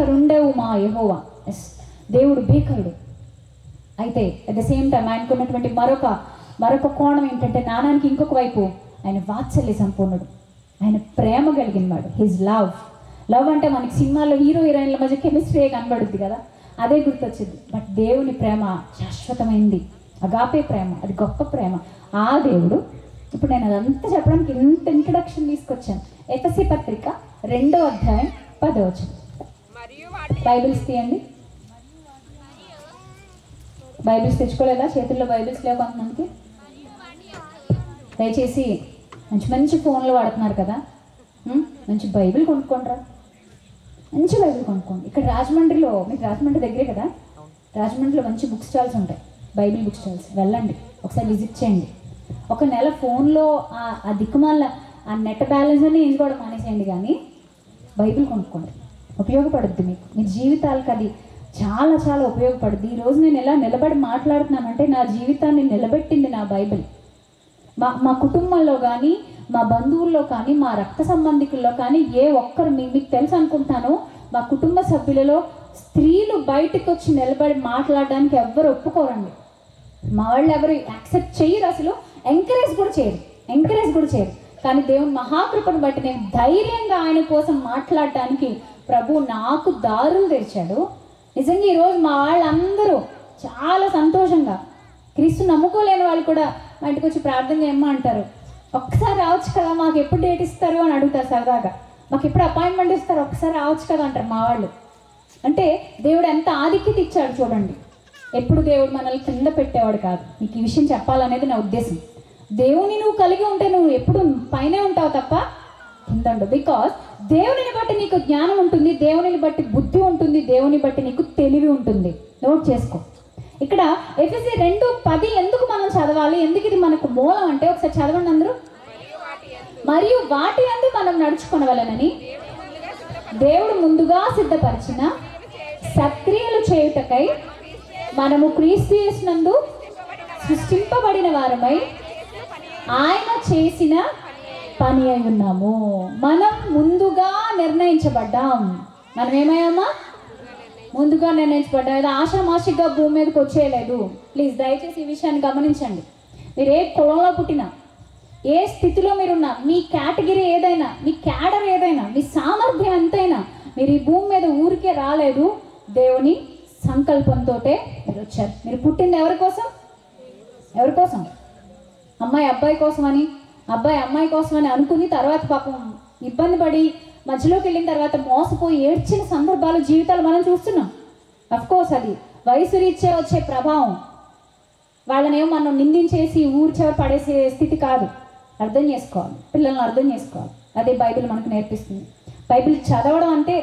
భీకరుండవు మా యెహోవా. ఎస్, దేవుడు భీకరుడు. అయితే అట్ ద సేమ్ టైం ఆయనకున్నటువంటి మరొక కోణం ఏంటంటే, నానానికి ఇంకొక వైపు ఆయన వాత్సల్య సంపూర్ణుడు, ఆయన ప్రేమ కలిగిన వాడు. హిజ్ లవ్ అంటే మనకి సినిమాల్లో హీరో హీరోయిన్ల మధ్య కెమిస్ట్రీ కనబడుద్ది కదా, అదే గుర్తొచ్చింది. బట్ దేవుని ప్రేమ శాశ్వతమైంది, అగాపే ప్రేమ, అది గొప్ప ప్రేమ. ఆ దేవుడు, ఇప్పుడు నేను అదంతా చెప్పడానికి ఇంత ఇంట్రడక్షన్ తీసుకొచ్చాను. ఎఫెసీ పత్రిక 2వ అధ్యాయం 10వ వచనం. బైబిల్స్ తీయండి. బైబిల్స్ తెచ్చుకోలేదా? చేతుల్లో బైబిల్స్ లేవు కొంతమందికి. దయచేసి మంచి ఫోన్లు వాడుతున్నారు కదా, మంచి బైబిల్ కొనుక్కోండిరా, మంచి బైబిల్ కొనుక్కోండి. ఇక్కడ రాజమండ్రిలో, మీకు రాజమండ్రి దగ్గరే కదా, రాజమండ్రిలో మంచి బుక్ స్టాల్స్ ఉంటాయి, బైబిల్ బుక్ స్టాల్స్. వెళ్ళండి, ఒకసారి విజిట్ చేయండి. ఒక నెల ఫోన్లో ఆ దిక్కుమాల ఆ నెట్ బ్యాలెన్స్ అని ఎంచుకోవడం మానేసేయండి, కానీ బైబిల్ కొనుక్కోండి. ఉపయోగపడుద్ది మీకు, మీ జీవితాలకు అది చాలా చాలా ఉపయోగపడుద్ది. ఈరోజు నేను ఎలా నిలబడి మాట్లాడుతున్నానంటే, నా జీవితాన్ని నిలబెట్టింది నా బైబిల్. మా కుటుంబంలో కానీ, మా బంధువుల్లో కానీ, మా రక్త సంబంధికుల్లో కానీ ఏ ఒక్కరు, మీకు తెలుసు అనుకుంటాను, మా కుటుంబ సభ్యులలో స్త్రీలు బయటకు వచ్చి నిలబడి మాట్లాడడానికి ఎవ్వరు ఒప్పుకోరండి. మా వాళ్ళు ఎవరు యాక్సెప్ట్ చేయరు, అసలు ఎంకరేజ్ కూడా చేయరు. కానీ దేవుని మహాకృపను బట్టి నేను ధైర్యంగా ఆయన కోసం మాట్లాడటానికి ప్రభు నాకు దారులు తెరిచాడు. నిజంగా ఈరోజు మా వాళ్ళందరూ చాలా సంతోషంగా, క్రీస్తు నమ్ముకోలేని వాళ్ళు కూడా మా ఇంటికి వచ్చి ప్రార్థన చేయమ్మా అంటారు. ఒక్కసారి రావచ్చు కదా, మాకు ఎప్పుడు డేట్ ఇస్తారు అని అడుగుతారు సరదాగా, మాకు ఎప్పుడు అపాయింట్మెంట్ ఇస్తారు, ఒక్కసారి రావచ్చు కదా అంటారు మా వాళ్ళు. అంటే దేవుడు ఎంత ఆధిక్యత ఇచ్చాడు చూడండి. ఎప్పుడు దేవుడు మనల్ని కింద పెట్టేవాడు కాదు. నీకు ఈ విషయం చెప్పాలనేది నా ఉద్దేశం. దేవుని నువ్వు కలిగి ఉంటే నువ్వు ఎప్పుడు పైనే ఉంటావు తప్ప కింద ఉండవు. బికాస్ దేవునిని బట్టి నీకు జ్ఞానం ఉంటుంది, దేవునిని బట్టి బుద్ధి ఉంటుంది, దేవుని బట్టి నీకు తెలివి ఉంటుంది. నోట్ చేసుకో. ఇక్కడ ఎఫెసీ 2:10 ఎందుకు మనం చదవాలి, ఎందుకు ఇది మనకు మూలం అంటే, ఒకసారి చదవండి అందరూ. మరియు వాటి యందు మనం నడుచుకొనవలెనని దేవుడు ముందుగా సిద్ధపరిచిన సత్క్రియలు చేయుటకై మనము క్రీస్తు యేసునందు సృష్టింపబడిన వారమై ఆయన చేసిన పని అయి ఉన్నాము. మనం ముందుగా నిర్ణయించబడ్డాం. మనం ఏమయ్యామా? ముందుగా నిర్ణయించబడ్డాం. ఏదో ఆషామాషిగా భూమి మీదకి వచ్చేయలేదు. ప్లీజ్ దయచేసి ఈ విషయాన్ని గమనించండి. మీరు ఏ కులంలో పుట్టినా, ఏ స్థితిలో మీరున్నా, మీ కేటగిరీ ఏదైనా, మీ క్యాడర్ ఏదైనా, మీ సామర్థ్యం ఎంతైనా, మీరు ఈ భూమి మీద ఊరికే రాలేదు. దేవుని సంకల్పంతో మీరు వచ్చారు. మీరు పుట్టింది ఎవరి కోసం? అమ్మాయి అబ్బాయి కోసమని, అబ్బాయి అమ్మాయి కోసమని అనుకుని, తర్వాత పాపం ఇబ్బంది పడి మధ్యలోకి వెళ్ళిన తర్వాత మోసపోయి ఏడ్చిన సందర్భాలు, జీవితాలు మనం చూస్తున్నాం. అఫ్కోర్స్ అది వయసు రీత్యా వచ్చే ప్రభావం. వాళ్ళనేమో మనం నిందించేసి ఊరు చివరి పడేసే స్థితి కాదు. అర్థం చేసుకోవాలి, పిల్లల్ని అర్థం చేసుకోవాలి. అదే బైబిల్ మనకు నేర్పిస్తుంది. బైబిల్ చదవడం అంటే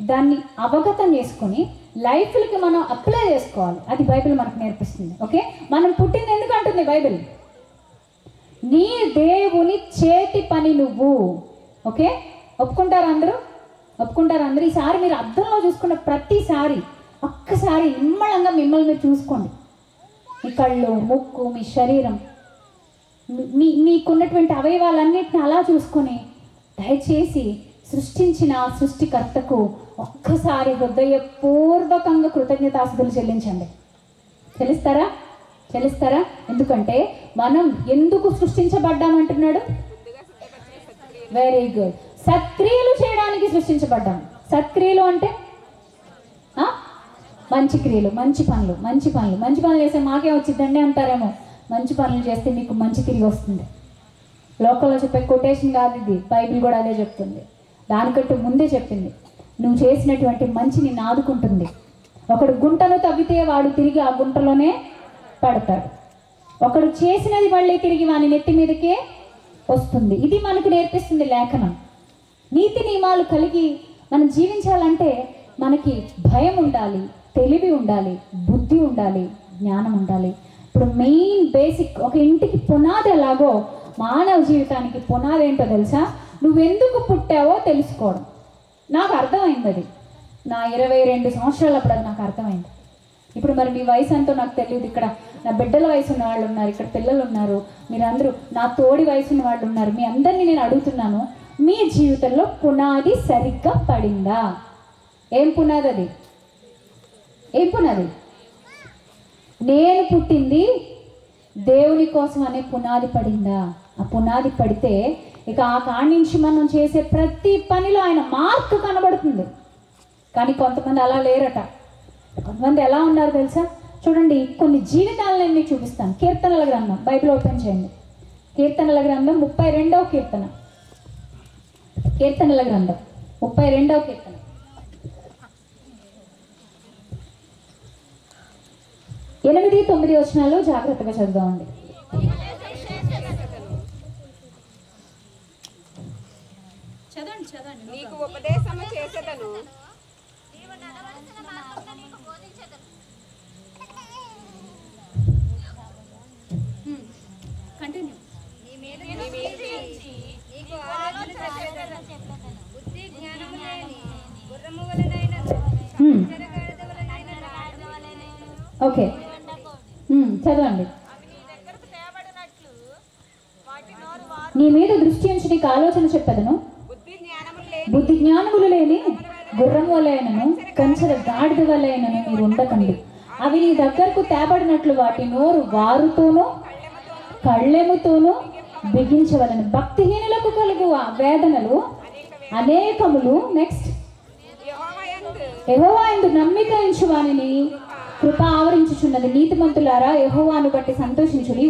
దాన్ని అవగతం చేసుకొని లైఫ్లకి మనం అప్లై చేసుకోవాలి. అది బైబిల్ మనకు నేర్పిస్తుంది. ఓకే, మనం పుట్టింది ఎందుకు అంటుంది బైబిల్? నీ దేవుని చేతి పని నువ్వు. ఓకే, ఒప్పుకుంటారు అందరూ? ఈసారి మీరు అద్దంలో చూసుకున్న ప్రతిసారి ఒక్కసారి నిమ్మళంగా మిమ్మల్ని మీరు చూసుకోండి. మీ కళ్ళు, ముక్కు, మీ శరీరం, మీకున్నటువంటి అవయవాలన్నిటిని అలా చూసుకొని దయచేసి సృష్టించిన సృష్టికర్తకు ఒక్కసారి హృదయపూర్వకంగా కృతజ్ఞతాస్తుతులు చెల్లించండి. చెల్లిస్తారా? ఎందుకంటే మనం ఎందుకు సృష్టించబడ్డామంటున్నాడు? Very good. సత్క్రియలు చేయడానికి సృష్టించబడ్డాం. సత్క్రియలు అంటే మంచి క్రియలు, మంచి పనులు చేస్తే మాకే వచ్చిందండి అంటారేమో. మంచి పనులు చేస్తే మీకు మంచి తిరిగి వస్తుంది. లోకల్లో చెప్పే కొటేషన్ కాదు ఇది, బైబిల్ కూడా అదే చెప్తుంది. దానికంటే ముందే చెప్పింది, నువ్వు చేసినటువంటి మంచి నిన్ను ఆదుకుంటుంది. ఒకడు గుంటను తవ్వితే వాడు తిరిగి ఆ గుంటలోనే పడతాడు. ఒకడు చేసినది మళ్ళీ తిరిగి వాని నెత్తి మీదకే వస్తుంది. ఇది మనకు నేర్పిస్తుంది లేఖనం. నీతి నియమాలు కలిగి మనం జీవించాలంటే మనకి భయం ఉండాలి, తెలివి ఉండాలి, బుద్ధి ఉండాలి, జ్ఞానం ఉండాలి. ఇప్పుడు మెయిన్ బేసిక్, ఒక ఇంటికి పునాది ఎలాగో మానవ జీవితానికి పునాది ఏంటో తెలుసా? నువ్వెందుకు పుట్టావో తెలుసుకోవడం. నాకు అర్థమైంది అది నా 22 సంవత్సరాలు అప్పుడు అది నాకు అర్థమైంది. ఇప్పుడు మరి మీ వయసు ఎంతో నాకు తెలియదు. ఇక్కడ నా బిడ్డల వయసు ఉన్న వాళ్ళు ఉన్నారు, ఇక్కడ పిల్లలు ఉన్నారు, మీరందరూ నా తోడి వయసు ఉన్న వాళ్ళు ఉన్నారు. మీ అందరినీ నేను అడుగుతున్నాను, మీ జీవితంలో పునాది సరిగ్గా పడిందా? ఏం పునాది అది? ఏం పునాది? నేను పుట్టింది దేవుని కోసం అనే పునాది పడిందా? ఆ పునాది పడితే ఇక ఆ కాడి నుంచి మనం చేసే ప్రతి పనిలో ఆయన మార్క్ కనబడుతుంది. కానీ కొంతమంది అలా లేరట. కొంతమంది ఎలా ఉన్నారు తెలుసా? చూడండి, కొన్ని జీవితాలను నేను మీకు చూపిస్తాను. కీర్తనల గ్రంథం బైబిల్ ఓపెన్ చేయండి. కీర్తనల గ్రంథం 32వ కీర్తన. కీర్తనల గ్రంథం 32వ కీర్తన. ఎనిమిది 9 వచనాలు జాగ్రత్తగా చదువుదామండి. నీకు ఉపదేశము చేసేదను, నీకు ఆలోచన చెప్పేదను, బుద్ధి జ్ఞానము లేని గుర్రము వలెనైనను, చెరగాడిద వలెనైనను. ఓకే, చదవండి. నీ మీద దృష్టి ఉంచి నీకు ఆలోచన చెప్పదను, బుద్ధి జ్ఞానములు లేని గుర్రం వలెనను కంచెర గాడిద వలెనను మీరు ఉండకండి. అవి నీ దగ్గరకు తేబడినట్లు వాటి నోరు వారుతోనూ కళ్ళెముతోనూ బిగించవలను. భక్తిహీనులకు కలుగు వేదనలు అనేకములు. నెక్స్ట్, యెహోవా యందు నమ్మిక ఉంచు వానిని కృప ఆవరించుచున్నది. నీతిమంతులారా యెహోవాను బట్టి సంతోషించుడి,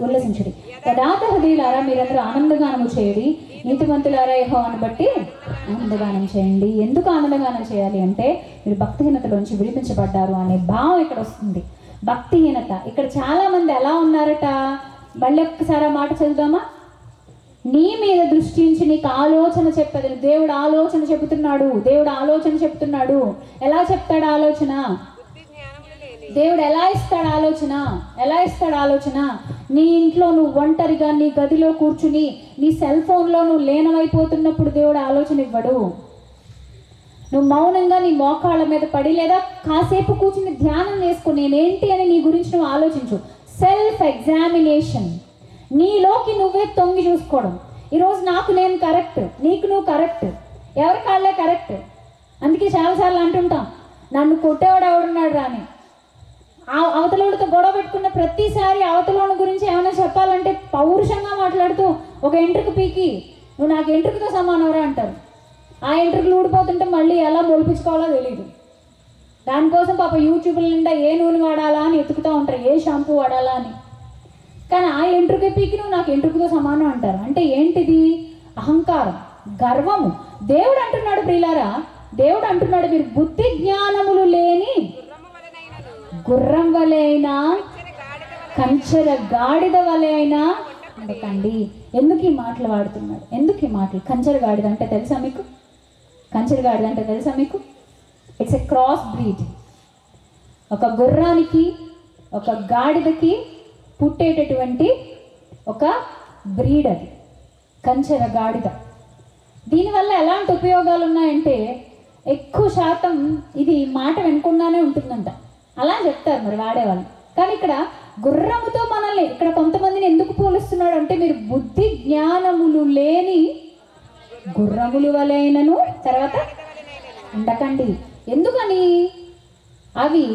ఉల్లసించుడి. యథార్థ హృదయులారా మీరందరూ ఆనందగానము చేయుడి. నీతిమంతులారా యెహోవాను బట్టి ఆనందగానం చేయండి. ఎందుకు ఆనందగానం చేయాలి అంటే మీరు భక్తిహీనతలోంచి విడిపించబడ్డారు అనే భావం ఇక్కడ వస్తుంది. భక్తిహీనత. ఇక్కడ చాలా మంది ఎలా ఉన్నారట? మళ్ళీ ఒక్కసారి ఆ మాట చదువుదామా? నీ మీద దృష్టి ఉంచి నీకు ఆలోచన చెప్పదు. దేవుడు ఆలోచన చెబుతున్నాడు. దేవుడు ఆలోచన చెప్తున్నాడు. ఎలా చెప్తాడు ఆలోచన? దేవుడు ఎలా ఇస్తాడు ఆలోచన? ఎలా ఇస్తాడు ఆలోచన? నీ ఇంట్లో నువ్వు ఒంటరిగా నీ గదిలో కూర్చుని నీ సెల్ ఫోన్లో నువ్వు లీనమైపోతున్నప్పుడు దేవుడు ఆలోచన ఇవ్వడు. నువ్వు మౌనంగా నీ మోకాళ్ళ మీద పడి లేదా కాసేపు కూర్చుని ధ్యానం చేసుకో. నేనేంటి అని నీ గురించి నువ్వు ఆలోచించు. Self examination. నీలోకి నువ్వే తొంగి చూసుకోవడం. ఈరోజు నాకు నేను కరెక్ట్, నీకు నువ్వు కరెక్ట్, ఎవరి కాళ్ళే కరెక్ట్. అందుకే చాలాసార్లు అంటుంటాం, నన్ను కొట్టేవాడు ఎవడున్నాడు రాని. అవతలోడితో గొడవ పెట్టుకున్న ప్రతిసారి అవతలోని గురించి ఏమైనా చెప్పాలంటే పౌరుషంగా మాట్లాడుతూ ఒక ఎంట్రుకు పీకి నువ్వు నాకు ఎంట్రుకతో సమానవరా అంటారు. ఆ ఎంట్రుకలు ఊడిపోతుంటే మళ్ళీ ఎలా మొలిపించుకోవాలో తెలియదు. దానికోసం పాప యూట్యూబ్ల నిండా ఏ నూనె వాడాలా అని ఎత్తుకుతూ ఉంటారు, ఏ షాంపూ వాడాలా అని. కానీ ఆ ఎంట్రుక పీకి నువ్వు నాకు ఎంట్రుకతో సమానం అంటారు. అంటే ఏంటిది? అహంకారం, గర్వము. దేవుడు అంటున్నాడు ప్రియులారా, దేవుడు అంటున్నాడు మీరు బుద్ధి జ్ఞానములు లేని గుర్రం వలె అయినా కంచెర గాడిద వలె అయినా ఉండకండి. ఎందుకు ఈ మాటలు వాడుతున్నాడు? ఎందుకు ఈ మాటలు? కంచెర గాడిద అంటే తెలుసా మీకు? కంచెర గాడిద అంటే తెలుసా మీకు? It's a cross breed. ఒక గుర్రానికి ఒక గాడిదకి పుట్టేటటువంటి ఒక బ్రీడ్ అది కంచెర గాడిద. దీనివల్ల ఎలాంటి ఉపయోగాలు ఉన్నాయంటే ఎక్కువ శాతం ఇది మాట వినకుండానే ఉంటుందంట. అలా చెప్తారు మరి వాడేవాళ్ళు. కానీ ఇక్కడ గుర్రముతో మనల్ని ఇక్కడ కొంతమందిని ఎందుకు పోలుస్తున్నాడు అంటే మీరు బుద్ధి జ్ఞానములు లేని గుర్రములు వలెనను తర్వాత ఉండకండి. ఎందుకని? అవి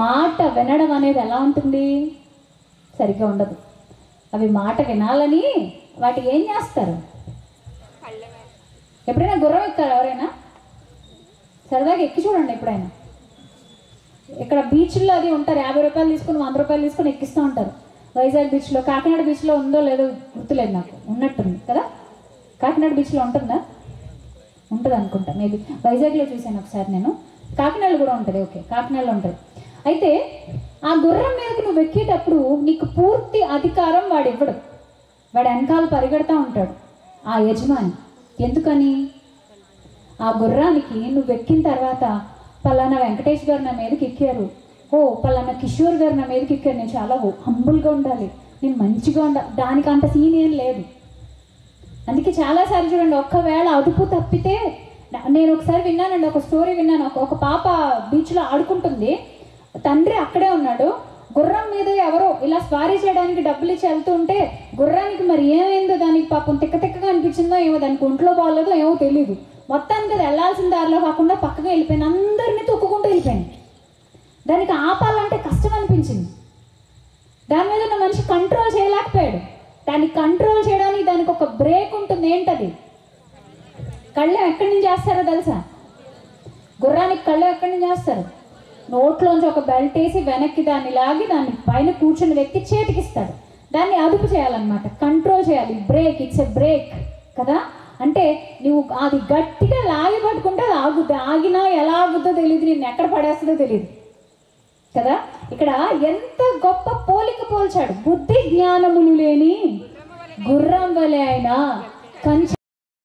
మాట వినడం అనేది ఎలా ఉంటుంది? సరిగ్గా ఉండదు. అవి మాట వినాలని వాటి ఏం చేస్తారు? ఎప్పుడైనా గుర్రం ఎక్కారు ఎవరైనా? సరదాగా ఎక్కి చూడండి ఎప్పుడైనా. ఇక్కడ బీచ్లో అది ఉంటారు, 50 రూపాయలు తీసుకుని 100 రూపాయలు తీసుకుని ఎక్కిస్తూ ఉంటారు. వైజాగ్ బీచ్లో, కాకినాడ బీచ్లో ఉందో లేదో గుర్తులేదు నాకు, ఉన్నట్టుంది కదా. కాకినాడ బీచ్లో ఉంటుందా? ఉంటుంది అనుకుంటా, మేబీ. వైజాగ్లో చూశాను ఒకసారి నేను. కాకినాడలో కూడా ఉంటుంది. ఓకే, కాకినాడలో ఉంటుంది. అయితే ఆ గుర్రం మీదకు నువ్వు ఎక్కేటప్పుడు నీకు పూర్తి అధికారం వాడు ఇవ్వడు. వాడు వెనకాల పరిగెడతా ఉంటాడు ఆ యజమాని. ఎందుకని? ఆ గుర్రానికి నువ్వు ఎక్కిన తర్వాత పలానా వెంకటేష్ గారు నా మీదకి ఎక్కారు, ఓ పలానా కిషోర్ గారు నా మీదకి ఎక్కారు, నేను చాలా హంబుల్గా ఉండాలి, నేను మంచిగా ఉండాలి. దానికి అంత సీన్ ఏం లేదు. అందుకే చాలాసార్లు చూడండి, ఒక్కవేళ అదుపు తప్పితే, నేను ఒకసారి విన్నానండి, ఒక స్టోరీ విన్నాను. ఒక పాప బీచ్లో ఆడుకుంటుంది, తండ్రి అక్కడే ఉన్నాడు. గుర్రం మీద ఎవరో ఇలా స్వారీ చేయడానికి డబ్బులు ఇచ్చి వెళ్తుంటే గుర్రానికి మరి ఏమైందో, దానికి పాపం తిక్కగా అనిపించిందో ఏమో, దానికి ఒంట్లో బాగాలేదో ఏమో తెలియదు. మొత్తానికి అది వెళ్ళాల్సిన దారిలో కాకుండా పక్కగా వెళ్ళిపోయింది, అందరినీ తొక్కుకుంటూ వెళ్ళిపోయింది. దానికి ఆపాలంటే కష్టం అనిపించింది. దాని మీద ఉన్న మనిషి కంట్రోల్ చేయలేకపోయాడు. దాన్ని కంట్రోల్ చేయడానికి దానికి ఒక బ్రేక్ ఉంటుంది. ఏంటది? కళ్ళెం ఎక్కడి నుంచి చేస్తారో తెలుసా? గుర్రానికి కళ్ళెం ఎక్కడి నుంచి చేస్తారు? నోట్లోంచి ఒక బెల్ట్ వేసి వెనక్కి దాన్ని లాగి దాన్ని పైన కూర్చుని వ్యక్తి చేతికిస్తాడు. దాన్ని అదుపు చేయాలన్నమాట, కంట్రోల్ చేయాలి. బ్రేక్, ఇట్స్ ఎ బ్రేక్ కదా. అంటే నువ్వు అది గట్టిగా లాగి పట్టుకుంటే అది ఆగుద్ది. ఆగినా ఎలా ఆగుద్దో తెలియదు, నేను ఎక్కడ పడేస్తుందో తెలియదు కదా. ఇక్కడ ఎంత గొప్ప పోలిక పోల్చాడు. బుద్ధి జ్ఞానములు లేని గుర్రం వలె ఆయన కంచె